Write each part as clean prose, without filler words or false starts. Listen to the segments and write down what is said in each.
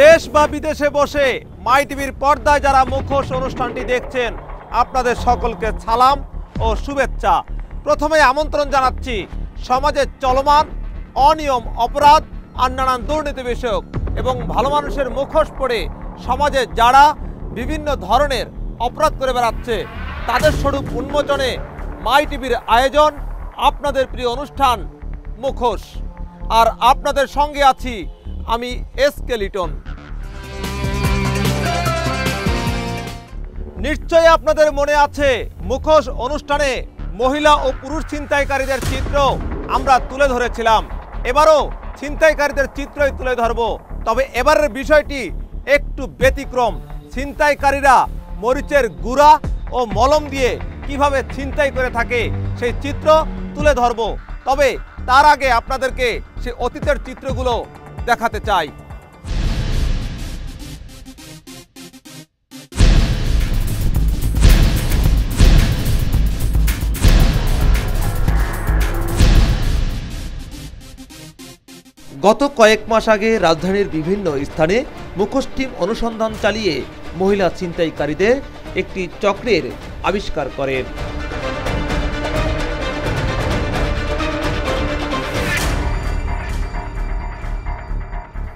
দেশ বা বিদেশে বসে মাই টিভির পর্দায় যারা মুখোশ অনুষ্ঠানটি দেখছেন আপনাদের সকলকে সালাম ও শুভেচ্ছা। প্রথমে আমন্ত্রণ জানাচ্ছি সমাজে চলমান অনিয়ম, অপরাধ আর নানান দুর্নীতি বিষয়ক এবং ভালো মানুষের মুখোশ পরে সমাজে যারা বিভিন্ন ধরনের অপরাধ করে বেড়াচ্ছে তাদের স্বরূপ উন্মোচনে মাই টিভির আয়োজন আপনাদের প্রিয় অনুষ্ঠান মুখোশ। আর আপনাদের সঙ্গে আছি আমি এসকে লিটন। নিশ্চয়ই আপনাদের মনে আছে মুখোশ অনুষ্ঠানে মহিলা ও পুরুষ ছিনতাইকারীদের চিত্র আমরা তুলে ধরেছিলাম। এবারও ছিনতাইকারীদের চিত্রই তুলে ধরব, তবে এবারের বিষয়টি একটু ব্যতিক্রম। ছিনতাইকারীরা মরিচের গুঁড়া ও মলম দিয়ে কিভাবে ছিনতাই করে থাকে সেই চিত্র তুলে ধরব। তবে তার আগে আপনাদেরকে সেই অতীতের চিত্রগুলো দেখাতে চাই। গত কয়েক মাস আগে রাজধানীর বিভিন্ন স্থানে মুখোশ টিম অনুসন্ধান চালিয়ে মহিলা ছিনতাইকারীদের একটি চক্রের আবিষ্কার করেন।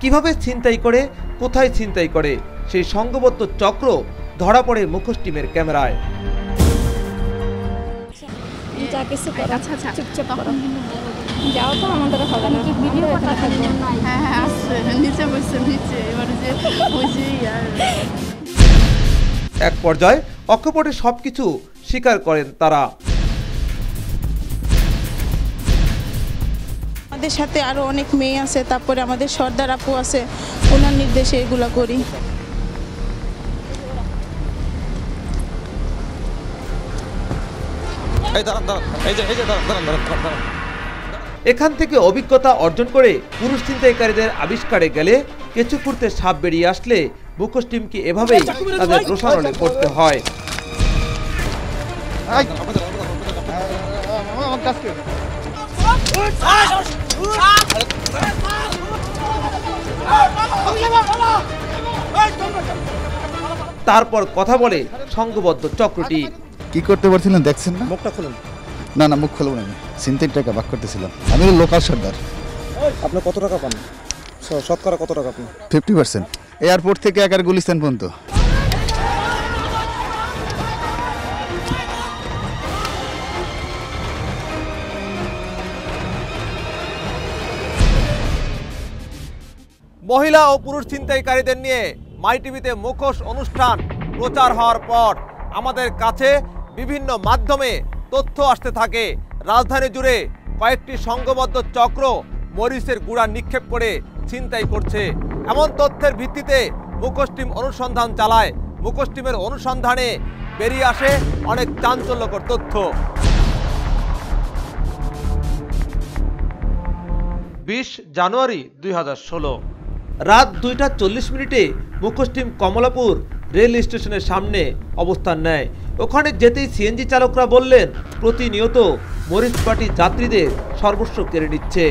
কিভাবে ছিনতাই করে, কোথায় ছিনতাই করে সেই সংঘবদ্ধ চক্র ধরা পড়ে মুখোশ টিমের ক্যামেরায়। এক পর্যায়ে অকপটে সবকিছু স্বীকার করেন তারা। আমাদের সাথে আরো অনেক মেয়ে আছে, তারপরে আমাদের সর্দার আপু আছে, ওনার নির্দেশে এগুলা করি। এখান থেকে অভিজ্ঞতা অর্জন করে পুরুষ ছিনতাইকারীদের আবিষ্কারে গেলে কেঁচো খুঁড়তে সাপ বেরিয়ে আসলে মুখোশ টিমকে এভাবেই তাদের রোষানলে করতে হয়। তারপর কথা বলে সংঘবদ্ধ চক্রটি। কি করতে পারছিলেন দেখছেন না? মুখটা খুলুন। না না, মুখ খুলব না, আমি ছিনতাই টাকা ভাগ করতেছিলাম। আমি হলো লোকাল সর্দার। আপনি কত টাকা পান? শতকরা কত টাকা আপনি? 50%। এয়ারপোর্ট থেকে একার গুলিস্তান পর্যন্ত। মহিলা ও পুরুষ ছিনতাইকারীদের নিয়ে মাই টিভিতে মুখোশ অনুষ্ঠান প্রচার হওয়ার পর আমাদের কাছে বিভিন্ন মাধ্যমে তথ্য আসতে থাকে রাজধানী জুড়ে কয়েকটি সংঘবদ্ধ চক্র মরিচের গুঁড়া নিক্ষেপ করে ছিনতাই করছে। এমন তথ্যের ভিত্তিতে মুখোশ টিম অনুসন্ধান চালায়। মুখোশ টিমের অনুসন্ধানে বেরিয়ে আসে অনেক চাঞ্চল্যকর তথ্য। 20 জানুয়ারি 2016 রাত 2:40 মুখোশ টিম কমলাপুর রেল স্টেশনের সামনে অবস্থান নেয়। ওখানে যেতেই সিএনজি চালকরা বললেন প্রতিনিয়ত মরিচ পার্টি যাত্রীদের সর্বস্ব কেড়ে নিচ্ছে।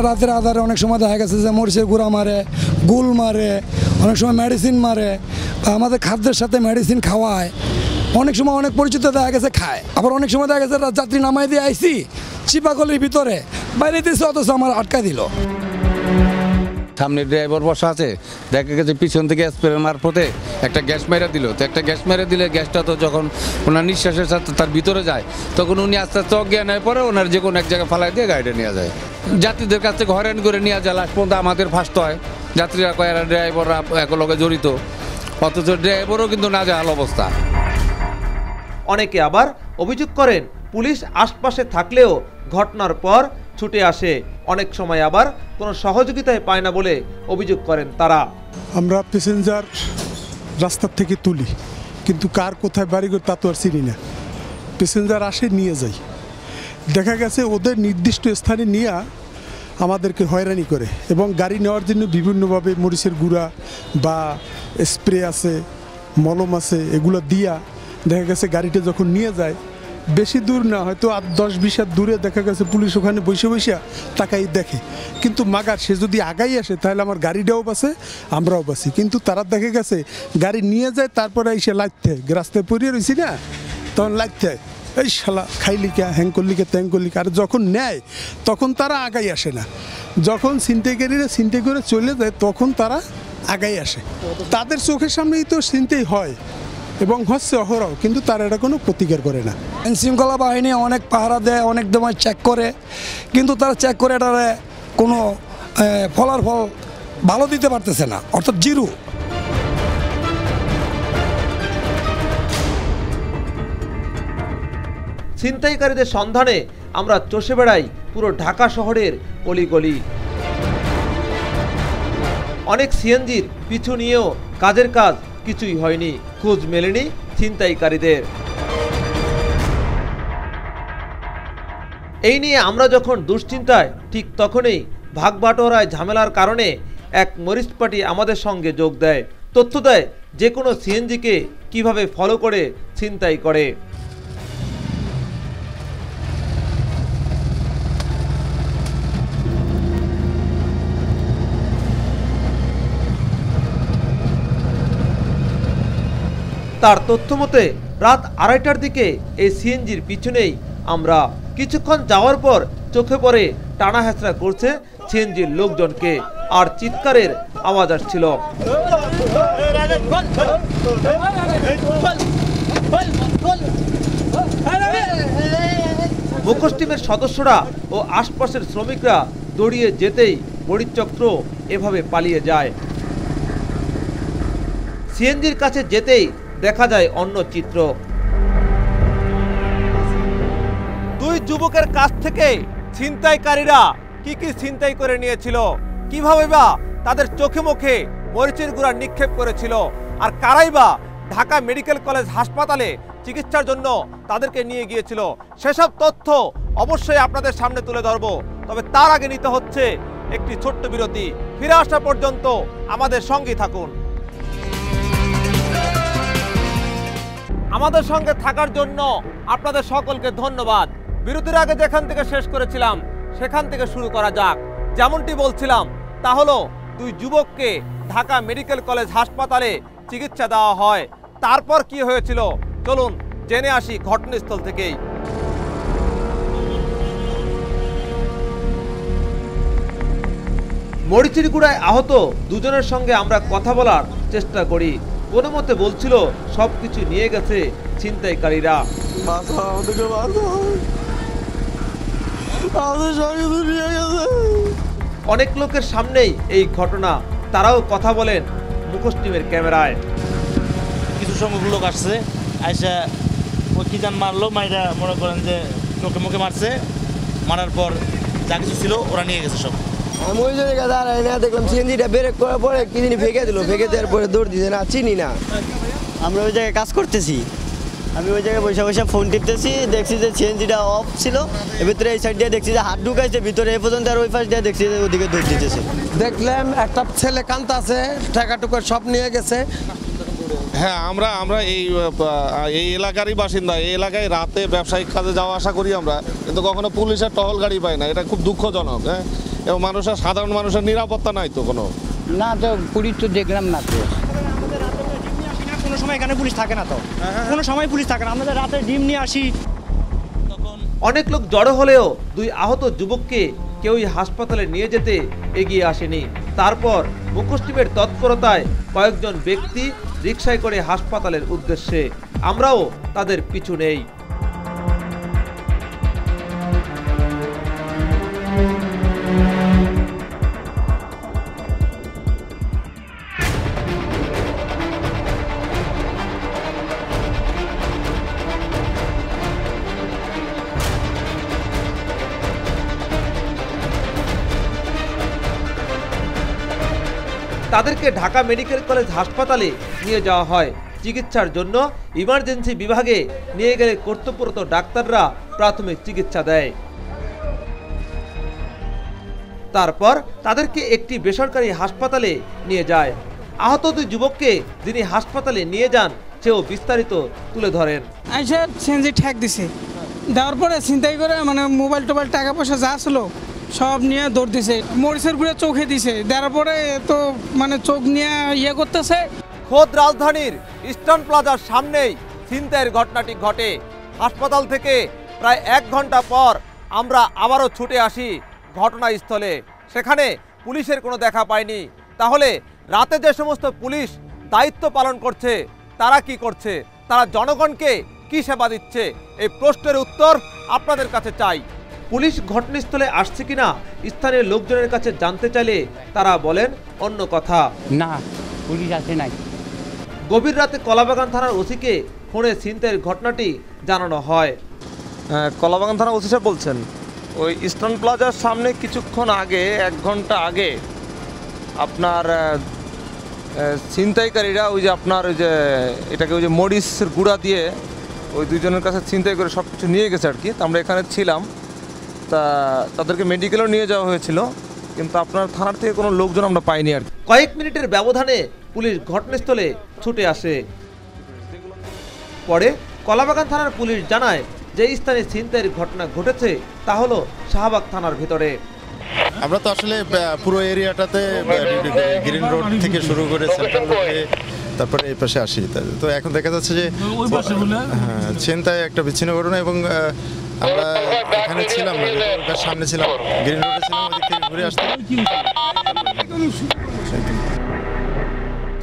রাতের আধারে অনেক সময় দেখা গেছে যে মরিচের গুঁড়া মারে, গুল মারে, অনেক সময় মেডিসিন মারে, বা আমাদের খাদ্যের সাথে মেডিসিন খাওয়ায়। অনেক সময় অনেক পরিচিত দেখা গেছে খায়, আবার অনেক সময় দেখা গেছে যাত্রী নামাই দিয়ে আইসি চিপাকলির ভিতরে বাইরে দিয়েছে, অথচ আমার আটকা দিল। সামনে ড্রাইভার বসা আছে, দেখা গেছে পিছন থেকে স্প্রে মারফতে একটা গ্যাস মেরে দিল। তো একটা গ্যাস মেরে দিলে গ্যাসটা তো যখন ওনার নিঃশ্বাসের সাথে তার ভিতরে যায় তখন উনি আস্তে আস্তে অজ্ঞান হয়ে পরে ওনার যে কোনো এক জায়গায় ফালাই দিয়ে গাড়িটা নিয়ে যায়। যাত্রীদের কাছ থেকে হয়রান করে নিয়ে যায়, লাস্ট পর্যন্ত আমাদের ফার্স্ট হয়। যাত্রীরা কয় এরা ড্রাইভাররা একলগে জড়িত, অথচ ড্রাইভারও কিন্তু নাজেহাল অবস্থা। অনেকে আবার অভিযোগ করেন পুলিশ আশপাশে থাকলেও ঘটনার পর ছুটে আসে, অনেক সময় আবার কোনো সহযোগিতায় পায় না বলে অভিযোগ করেন তারা। আমরা প্যাসেঞ্জার রাস্তার থেকে তুলি, কিন্তু কার কোথায় বাড়ি করে তা তো আর চিনি না। প্যাসেঞ্জার আসে, নিয়ে যাই। দেখা গেছে ওদের নির্দিষ্ট স্থানে নিয়ে আমাদেরকে হয়রানি করে, এবং গাড়ি নেওয়ার জন্য বিভিন্নভাবে মরিচের গুঁড়া বা স্প্রে আছে, মলম আছে, এগুলো দিয়া দেখা গেছে গাড়িটা যখন নিয়ে যায় বেশি দূর না, হয়তো 10-20 হাত দূরে দেখা গেছে পুলিশ ওখানে বসে বসে তাকাই দেখে, কিন্তু মাগার সে যদি আগাই আসে তাহলে আমার গাড়িটাও বাসে, আমরাও বাসি। কিন্তু তারা দেখে গেছে গাড়ি নিয়ে যায়, তারপরে এসে লাগতে রাস্তায় পড়িয়ে রয়েছি না, তখন লাগতে এই শালা খাইলিকা হ্যাং করলিকা ত্যাং করলিকা। আর যখন নেয় তখন তারা আগাই আসে না, যখন ছিনতাইকারীরা ছিনতাই করে চলে যায় তখন তারা আগাই আসে। তাদের চোখের সামনেই তো ছিনতাই হয় এবং হচ্ছে অহরহ, কিন্তু তারা এটা কোনো প্রতিকার করে না। আইন শৃঙ্খলা বাহিনী অনেক পাহারা দেয়, অনেক সময় চেক করে, কিন্তু তারা চেক করে এটারে কোনো ফলাফল ভালো দিতে পারতেছে না, অর্থাৎ জিরো। ছিনতাইকারীদের সন্ধানে আমরা চষে বেড়াই পুরো ঢাকা শহরের অলিগলি। অনেক সিএনজির পিছু নিয়েও কাজের কাজ কিছুই হয়নি, খোঁজ মেলেনি ছিনতাইকারীদের। এই নিয়ে আমরা যখন দুশ্চিন্তায়, ঠিক তখনই ভাগবাটোয়ারায় ঝামেলার কারণে এক মরিচ পার্টি আমাদের সঙ্গে যোগ দেয়, তথ্য দেয় যে কোনো সিএনজিকে কিভাবে ফলো করে ছিনতাই করে। তার তথ্য মতে রাত 2:30টার দিকে এই সিএনজির পিছনেই আমরা। কিছুক্ষণ যাওয়ার পর চোখে পড়ে টানা হেঁচড়া করছে সিএনজির লোকজনকে, আর চিৎকারের আওয়াজ আসছিল। মুখোশ টিমের সদস্যরা ও আশপাশের শ্রমিকরা দৌড়িয়ে যেতেই মরিচচক্র এভাবে পালিয়ে যায়। সিএনজির কাছে যেতেই দেখা যায় অন্য চিত্র। দুই যুবকের কাছ থেকে ছিনতাইকারীরা কি কি ছিনতাই করে নিয়েছিল, কিভাবে বা তাদের চোখে মুখে মরিচের গুঁড়া নিক্ষেপ করেছিল, আর কারাই বা ঢাকা মেডিকেল কলেজ হাসপাতালে চিকিৎসার জন্য তাদেরকে নিয়ে গিয়েছিল, সেসব তথ্য অবশ্যই আপনাদের সামনে তুলে ধরব। তবে তার আগে নিতে হচ্ছে একটি ছোট্ট বিরতি। ফিরে আসা পর্যন্ত আমাদের সঙ্গেই থাকুন। আমাদের সঙ্গে থাকার জন্য আপনাদের সকলকে ধন্যবাদ। বিরতির আগে যেখান থেকে শেষ করেছিলাম সেখান থেকে শুরু করা যাক। যেমনটি বলছিলাম তা হলো, দুই যুবককে ঢাকা মেডিকেল কলেজ হাসপাতালে চিকিৎসা দেওয়া হয়। তারপর কি হয়েছিল চলুন জেনে আসি ঘটনাস্থল থেকেই। মরিচের গুঁড়ায় আহত দুজনের সঙ্গে আমরা কথা বলার চেষ্টা করি। কোনো মতে বলছিল সবকিছু নিয়ে গেছে ছিনতাইকারীরা। অনেক লোকের সামনেই এই ঘটনা, তারাও কথা বলেন মুখোশ টিমের ক্যামেরায়। কিছু সংখ্যক লোক আসছে, আইসা ওই কি জান মারলো, মাইরা মনে করেন যে চোখে মুখে মারছে, মারার পর যা কিছু ছিল ওরা নিয়ে গেছে সব। আমি ওই জায়গায় দাঁড়াই না, দেখলাম সিএনজিটা ব্রেক করার পরে কি জিনিস ভেঙে দিল, ভেঙে দেওয়ার পরে দৌড় দিতে না, চিনি না। আমরা ওই জায়গায় কাজ করতেছি, আমি ওই জায়গায় বসে বসে ফোন টিপতেছি, দেখছি যে সিএনজিটা অফ ছিল, এর ভিতরে এই সাইড দিয়ে দেখছি যে হাত ঢুকাইছে ভিতরে এ পর্যন্ত, আর ওই পাশ দিয়ে দেখছি যে ওদিকে দৌড় দিতেছে। দেখলাম একটা ছেলে কান্তা আছে, টাকা টুকা সব নিয়ে গেছে। হ্যাঁ, আমরা এই এলাকারই বাসিন্দা। এই এলাকায় রাতে ব্যবসায়িক কাজে যাওয়া আসা করি আমরা, কিন্তু কখনো পুলিশের টহল গাড়ি পাই না। এটা খুব দুঃখজনক। হ্যাঁ, এবং মানুষের, সাধারণ মানুষের নিরাপত্তা নাই তো কোনো। না তো পুলিশ তো দেখলাম না তো। কোনো সময় এখানে পুলিশ থাকে না তো, কোনো সময় পুলিশ থাকে না। আমাদের রাতে ডিম নিয়ে আসি। অনেক লোক জড়ো হলেও দুই আহত যুবককে কেউই হাসপাতালে নিয়ে যেতে এগিয়ে আসেনি। তারপর মুখোশ টিমের তৎপরতায় কয়েকজন ব্যক্তি রিকশায় করে হাসপাতালের উদ্দেশ্যে, আমরাও তাদের পিছু নেই। তাদেরকে ঢাকা মেডিকেল কলেজ হাসপাতালে নিয়ে যাওয়া হয় চিকিৎসার জন্য। ইমার্জেন্সি বিভাগে নিয়ে গেলে কর্তব্যরত ডাক্তাররা প্রাথমিক চিকিৎসা দেয়। তারপর তাদেরকে একটি বেসরকারি হাসপাতালে নিয়ে যায়। আহত দুই যুবককে যিনি হাসপাতালে নিয়ে যান সেও বিস্তারিত তুলে ধরেন। আইসা সিএনজি ঠ্যাক দিছে, দেওয়ার পরে ছিনতাই করে মানে মোবাইল টোবাইল টাকা পয়সা যা ছিল সব নিয়ে দৌড় দিছে, মরিচের গুঁড়ে চোখে দিছে, দেওয়ার পরে তো মানে চোখ নিয়ে ইয়ে করতেছে। খোদ রাজধানীর ইস্টার্ন প্লাজার সামনেই ছিনতাইয়ের ঘটনাটি ঘটে। হাসপাতাল থেকে প্রায় 1 ঘন্টা পর আমরা আবারও ছুটে আসি ঘটনাস্থলে। সেখানে পুলিশের কোনো দেখা পাইনি। তাহলে রাতে যে সমস্ত পুলিশ দায়িত্ব পালন করছে তারা কি করছে, তারা জনগণকে কি সেবা দিচ্ছে, এই প্রশ্নের উত্তর আপনাদের কাছে চাই। পুলিশ ঘটনাস্থলে আসছে কিনা স্থানীয় লোকজনের কাছে জানতে চাইলে তারা বলেন অন্য কথা। না, পুলিশ আসে নাই। গভীর রাতে কলাবাগান থানার ওসিকে ফোনে ছিনতাইয়ের ঘটনাটি জানানো হয়। কলাবাগান থানা ওসি সাহেব বলছেন, ওই ইস্টার্ন প্লাজার সামনে কিছুক্ষণ আগে 1 ঘন্টা আগে আপনার ছিনতাইকারীরা ওই যে আপনার ওই যে এটাকে ওই যে মরিচের গুঁড়া দিয়ে ওই দুইজনের কাছে ছিনতাই করে সব কিছু নিয়ে গেছে আর কি। আমরা এখানে ছিলাম, তা তাদেরকে মেডিকেলেও নিয়ে যাওয়া হয়েছিল, কিন্তু আপনার থানার থেকে কোনো লোকজন আমরা পাইনি আর কি। কয়েক মিনিটের ব্যবধানে পুলিশ ঘটনাস্থলে ছুটে আসে। পরে কলাবাগান থানার পুলিশ জানায় যে স্থানে ছিনতাইয়ের ঘটনা ঘটেছে তা হলো শাহবাগ থানার ভিতরে। আমরা তো আসলে পুরো এরিয়াটাতে গ্রিন রোড থেকে শুরু করে সেন্ট্রাল রোডে তারপরে এই পাশে আসি। তো এখন দেখা যাচ্ছে যে হ্যাঁ, ছিনতাই একটা বিচ্ছিন্ন ঘটনা, এবং আমরা এখানে ছিলাম না, সামনে ছিলাম, গ্রিন রোডে ছিলাম, ওদিক থেকে ঘুরে আসতে।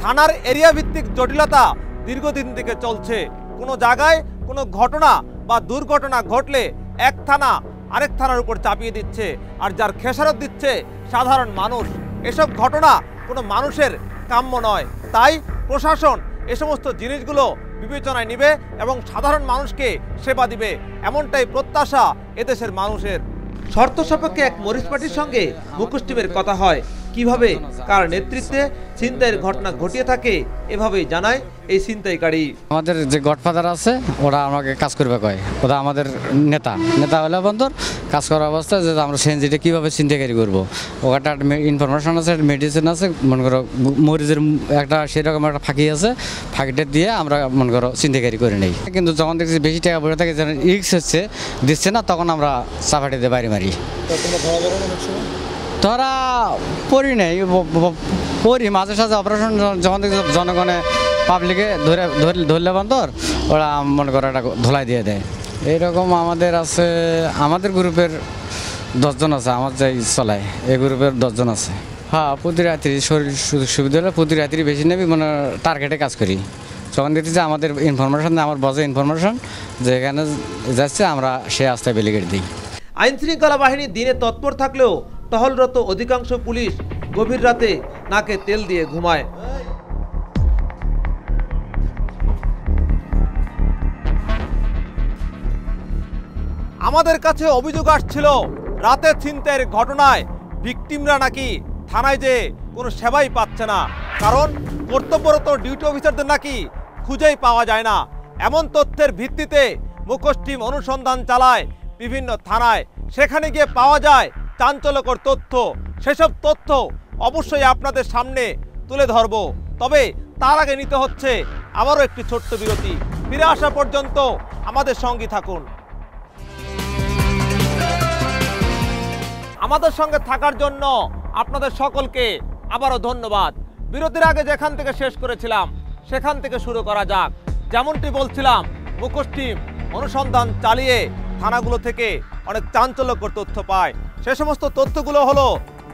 থানার এরিয়া ভিত্তিক জটিলতা দীর্ঘদিন থেকে চলছে। কোনো জায়গায় কোনো ঘটনা বা দুর্ঘটনা ঘটলে এক থানা আরেক থানার উপর চাপিয়ে দিচ্ছে, আর যার খেসারত দিচ্ছে সাধারণ মানুষ। এসব ঘটনা কোনো মানুষের কাম্য নয়। তাই প্রশাসন এ সমস্ত জিনিসগুলো বিবেচনায় নেবে এবং সাধারণ মানুষকে সেবা দিবে, এমনটাই প্রত্যাশা এদেশের মানুষের। শর্ত সাপেক্ষে এক মরিচ পার্টির সঙ্গে মুখোশ টিমের কথা হয়। কিভাবে কার নেতৃত্বে ছিনতাইয়ের ঘটনা ঘটিয়ে থাকে এভাবেই জানায় এই ছিনতাইকারী। আমাদের যে গডফাদার আছে ওরা আমাকে কাজ করবে কয়, ওরা আমাদের নেতা হলে বন্ধর কাজ করার অবস্থায় যে আমরা সিএনজিটা কীভাবে ছিনতাইকারী করবো, ওখানটা ইনফরমেশন আছে, মেডিসিন আছে, মনে করো মরিচের একটা সেরকম একটা ফাঁকি আছে, ফাঁকিটা দিয়ে আমরা মনে করো ছিনতাইকারী করে নেই। কিন্তু যখন দেখছি বেশি টাকা বসে থাকে, যেন রিক্স হচ্ছে দিচ্ছে না, তখন আমরা চাপাটি দিয়ে বাইরে মারি। ধরা পড়ি নাই, পড়ি মাঝে সাঝে অপারেশন যখন দেখছি জনগণে পাবলিকে ধরলে বন্ধর ওরা মনে করে একটা ধোলাই দিয়ে দেয়। এইরকম আমাদের আছে, আমাদের গ্রুপের 10 জন আছে, আমার যাই চলায় এই গ্রুপের 10 জন আছে। হ্যাঁ, প্রতি রাত্রি শরীর সুবিধা হলে প্রতি রাত্রি বেশি নেবি, মানে টার্গেটে কাজ করি। যখন দেখছি যে আমাদের ইনফরমেশন, আমার বসে ইনফরমেশন যে এখানে যাচ্ছে, আমরা সে রাস্তায় ব্যারিকেড দিই। আইন শৃঙ্খলা বাহিনী দিনে তৎপর থাকলেও টহলরত অধিকাংশ পুলিশ গভীর রাতে নাকে তেল দিয়ে ঘুমায়। আমাদের কাছে অভিযোগ আসছিল রাতে ছিনতাইয়ের ঘটনায় ভিকটিমরা নাকি থানায় যে কোনো সেবাই পাচ্ছে না, কারণ কর্তব্যরত ডিউটি অফিসারদের নাকি খুঁজেই পাওয়া যায় না। এমন তথ্যের ভিত্তিতে মুখোশ টিম অনুসন্ধান চালায় বিভিন্ন থানায়। সেখানে গিয়ে পাওয়া যায় চাঞ্চল্যকর তথ্য। সেসব তথ্য অবশ্যই আপনাদের সামনে তুলে ধরব, তবে তার আগে নিতে হচ্ছে আবারও একটি ছোট্ট বিরতি। ফিরে আসা পর্যন্ত আমাদের সঙ্গে থাকুন। আমাদের সঙ্গে থাকার জন্য আপনাদের সকলকে আবারও ধন্যবাদ। বিরতির আগে যেখান থেকে শেষ করেছিলাম সেখান থেকে শুরু করা যাক। যেমনটি বলছিলাম, মুখোশ টিম অনুসন্ধান চালিয়ে থানাগুলো থেকে অনেক চাঞ্চল্যকর তথ্য পায়। সে সমস্ত তথ্যগুলো হলো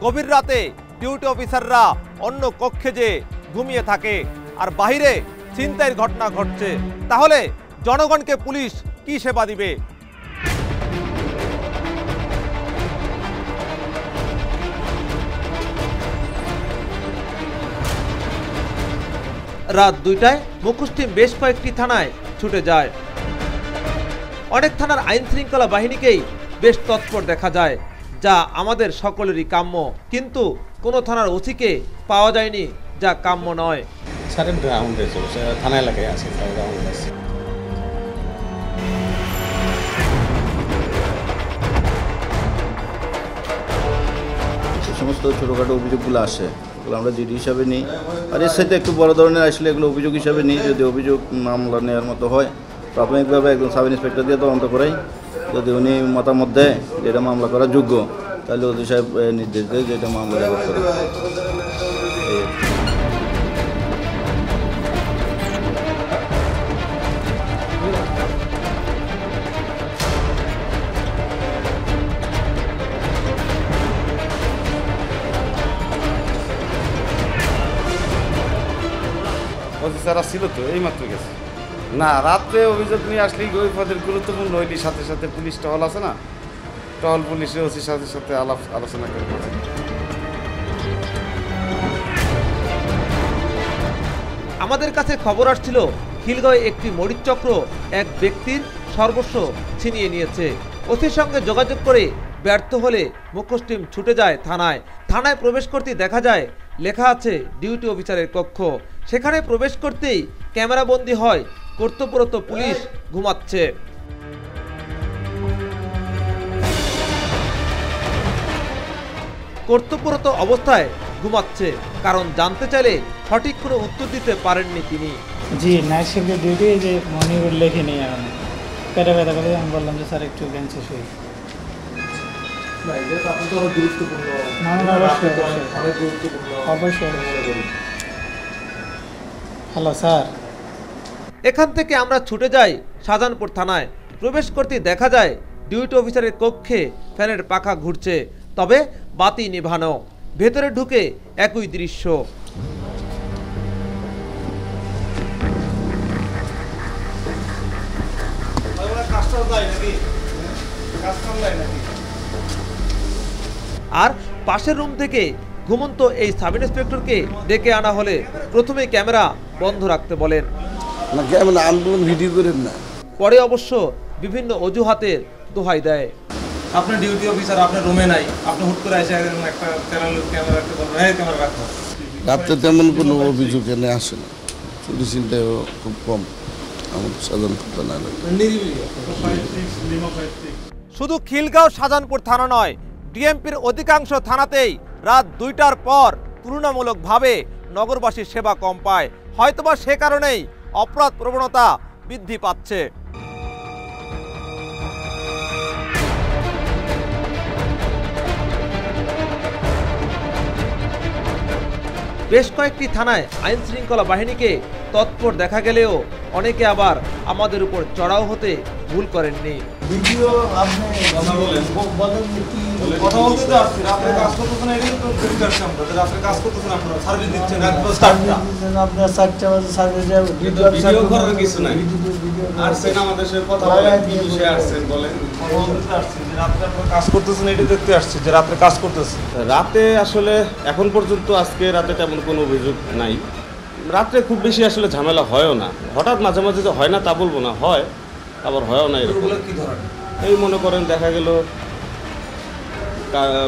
গভীর রাতে ডিউটি অফিসাররা অন্য কক্ষে যে ঘুমিয়ে থাকে আর বাইরে ছিনতাইয়ের ঘটনা ঘটছে। তাহলে জনগণকে পুলিশ কি সেবা দিবে? রাত 2টায় মুখোশ টিম বেশ কয়েকটি থানায় ছুটে যায়। অনেক থানার আইন শৃঙ্খলা বাহিনীকেই বেশ তৎপর দেখা যায়, যা আমাদের সকলেরই কাম্য। কিন্তু কোনো থানার ওসিকে পাওয়া যায়নি, যা কাম্য নয়। থানা এলাকায় আছে। যে সমস্ত ছোটোখাটো অভিযোগগুলো আসে এগুলো আমরা জিডি হিসাবে নিই, আর এর সাথে একটু বড় ধরনের আসলে এগুলো অভিযোগ হিসাবে নিই। যদি অভিযোগ মামলা নেওয়ার মতো হয় প্রাথমিকভাবে একজন সাব ইন্সপেক্টর দিয়ে তদন্ত করাই, যদি উনি মতামত দেয় যেটা মামলা করার যোগ্য, তাহলে ওসি সাহেব নির্দেশ দেয় যে এটা মামলা করতে হবে। অফিসাররা ছিল তো এইমাত্র গেছে। না, রাত্রে অভিযোগ নিয়ে আসলেই ওই পদের গুরুত্বপূর্ণ হইলি সাথে সাথে পুলিশ টহল আছে না, টহল পুলিশের ওসির সাথে সাথে আলোচনা করে। আমাদের কাছে খবর আসছিল খিলগাঁওয়ে একটি মরিচ চক্র এক ব্যক্তির সর্বস্ব ছিনিয়ে নিয়েছে। ওসির সঙ্গে যোগাযোগ করে ব্যর্থ হলে মুখোশ টিম ছুটে যায় থানায়। থানায় প্রবেশ করতে দেখা যায় লেখা আছে ডিউটি অফিসারের কক্ষ। সেখানে প্রবেশ করতেই ক্যামেরাবন্দি হয় কর্তব্যরত পুলিশ ঘুমাচ্ছে। কর্তব্যরত অবস্থায় ঘুমাচ্ছে, কারণ জানতে চাইলে সঠিক কোনো উত্তর দিতে পারেননি তিনি। জি, নাইট শিফটের ডিউটি যে মর্নিং লেখে নেই এখন পেটে ব্যথা করে আমি বললাম যে স্যার একটু জ্ঞান শেষ হই। Hello sir. এখান থেকে আমরা ছুটে যাই শাহজাহানপুর থানায়। প্রবেশ করতে দেখা যায় ডিউটি অফিসারের কক্ষে ফ্যানের পাখা ঘুরছে, তবে বাতি নিভানো। ভেতরে ঢুকে একই দৃশ্য। আর পাশের রুম থেকে ঘুমন্ত এই সাব ইন্সপেক্টরকে ডেকে আনা হলে প্রথমে ক্যামেরা বন্ধ রাখতে বলেন। ভিডিও করেন না। পরে অবশ্য বিভিন্ন অজুহাতের দোহাই দেয়। আপনি ডিউটি অফিসার, আপনার রুমে নাই, আপনি হুট করে এসে একটা ক্যামেরা রাখতে পারবেন, এই ক্যামেরা রাখো। রাতে তেমন কোনো অভিযোগ এনে আসে না, চুরি চিন্তাও খুব কম আমাদের শাহজাহানপুর থানায়। শুধু খিলগাঁও শাহজাহানপুর থানা নয়, ডিএমপির অধিকাংশ থানাতেই রাত 2টার পর তুলনামূলকভাবে নগরবাসীর সেবা কম পায়। হয়তোবা সে কারণেই অপরাধ প্রবণতা বৃদ্ধি পাচ্ছে। বেশ কয়েকটি থানায় আইন শৃঙ্খলা বাহিনীকে তৎপর দেখা গেলেও অনেকে আবার আমাদের উপর চড়াও হতে ভুল করেননি। ভিডিও আপনি কথা বলেন কি কথা বলতে তো আসছেন, আপনি কাজ করতেছেন, এটাই তো দেখতে আসছি আমরা, আপনি কাজ করতেছেন, আপনারা সার্ভিস দিচ্ছেন রাত 10টা, আপনারা 4টা বাজে সার্ভিস দেব। ভিডিও করার কিছু নাই, আসছেন আমাদের সাথে কথা বলেন, কি বিষয়ে আসছেন বলেন। বলতে আসছেন যে রাতে আপনারা কাজ করতেছেন, এটাই দেখতে আসছি যে রাতে কাজ করতেছেন। রাতে আসলে এখন পর্যন্ত আজকে রাতে তেমন কোনো অভিযোগ নাই। রাত্রে খুব বেশি আসলে ঝামেলা হয়ও না, হঠাৎ মাঝে মাঝে যে হয় না তা বলবো না, হয় আবার হয়ও না। এরকম এই মনে করেন দেখা গেল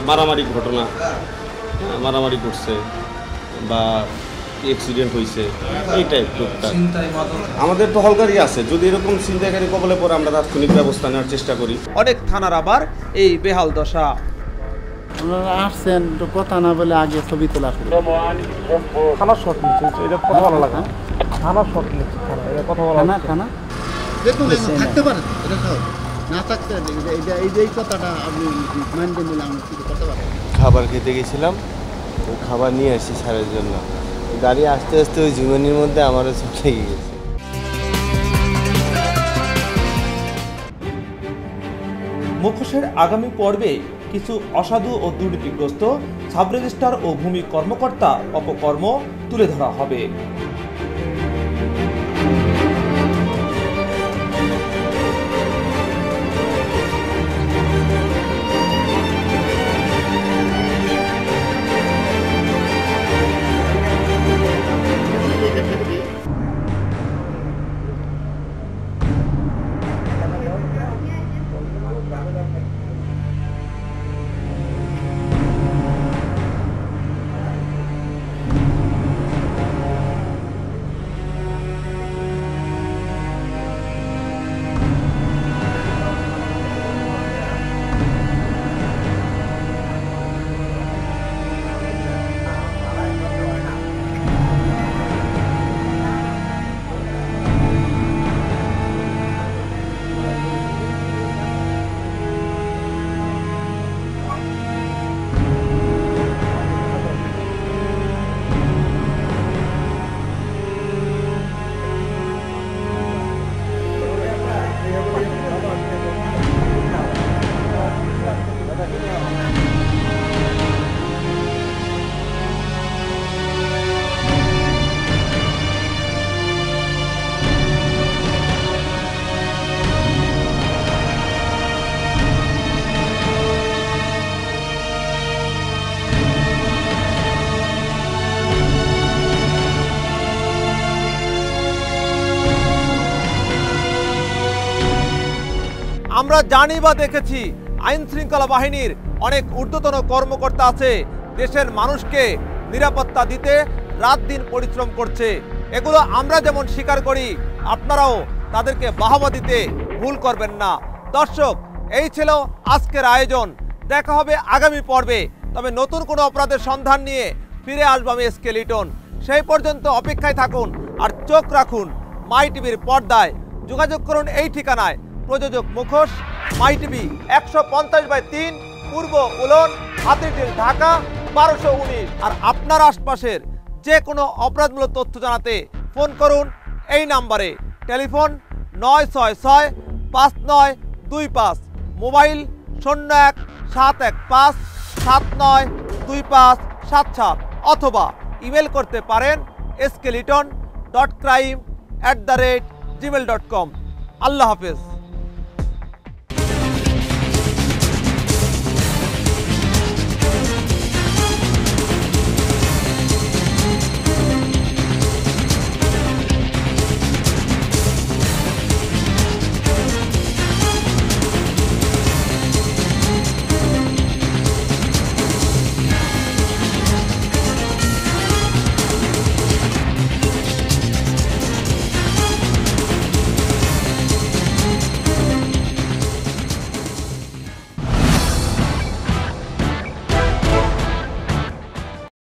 মারামারি ঘটনা, মারামারি করছে বা অ্যাক্সিডেন্ট হয়েছে, এই টাইপ টুকটাক। আমাদের টহলকারী আছে, যদি এরকম ছিনতাইকারী কবলে পরে আমরা তাৎক্ষণিক ব্যবস্থা নেওয়ার চেষ্টা করি। অনেক থানার আবার এই বেহাল দশা। আপনারা আসছেন তো কথা না বলে আগে ছবি তোলা শুরু। থানার শট নিচ্ছে, এটা কথা ভালো লাগে। থানার শট নিচ্ছে, থানা এটা কথা ভালো না। থানা দেখুন থাকতে পারেন, এটা না থাকতে এই কথাটা আপনি মানতে নিলে আমরা কিছু করতে পারেন। খাবার খেতে গেছিলাম, ওই খাবার নিয়ে আসছি স্যারের জন্য। গাড়ি আস্তে আস্তে ওই জীবনের মধ্যে আমারও চোখ লেগে গেছে। মুখোশের আগামী পর্বে কিছু অসাধু ও দুর্নীতিগ্রস্ত সাব রেজিস্ট্রার ও ভূমি কর্মকর্তা অপকর্ম তুলে ধরা হবে। আমরা জানি বা দেখেছি আইন শৃঙ্খলা বাহিনীর অনেক ঊর্ধ্বতন কর্মকর্তা আছে দেশের মানুষকে নিরাপত্তা দিতে রাত দিন পরিশ্রম করছে। এগুলো আমরা যেমন স্বীকার করি, আপনারাও তাদেরকে বাহবা দিতে ভুল করবেন না। দর্শক, এই ছিল আজকের আয়োজন। দেখা হবে আগামী পর্বে। তবে নতুন কোনো অপরাধের সন্ধান নিয়ে ফিরে আসবো আমি এসকে লিটন। সেই পর্যন্ত অপেক্ষায় থাকুন আর চোখ রাখুন মাই টিভির পর্দায়। যোগাযোগ করুন এই ঠিকানায়। প্রযোজক মুখোশ, মাই টিভি, 150/3, পূর্ব উলন, হাতিরঝিল, ঢাকা 1219। আর আপনার আশপাশের যে কোনো অপরাধমূলক তথ্য জানাতে ফোন করুন এই নাম্বারে। টেলিফোন 966-5925, মোবাইল 01-715-792577, অথবা ইমেল করতে পারেন skeleton.crime@gmail.com। আল্লাহ হাফেজ।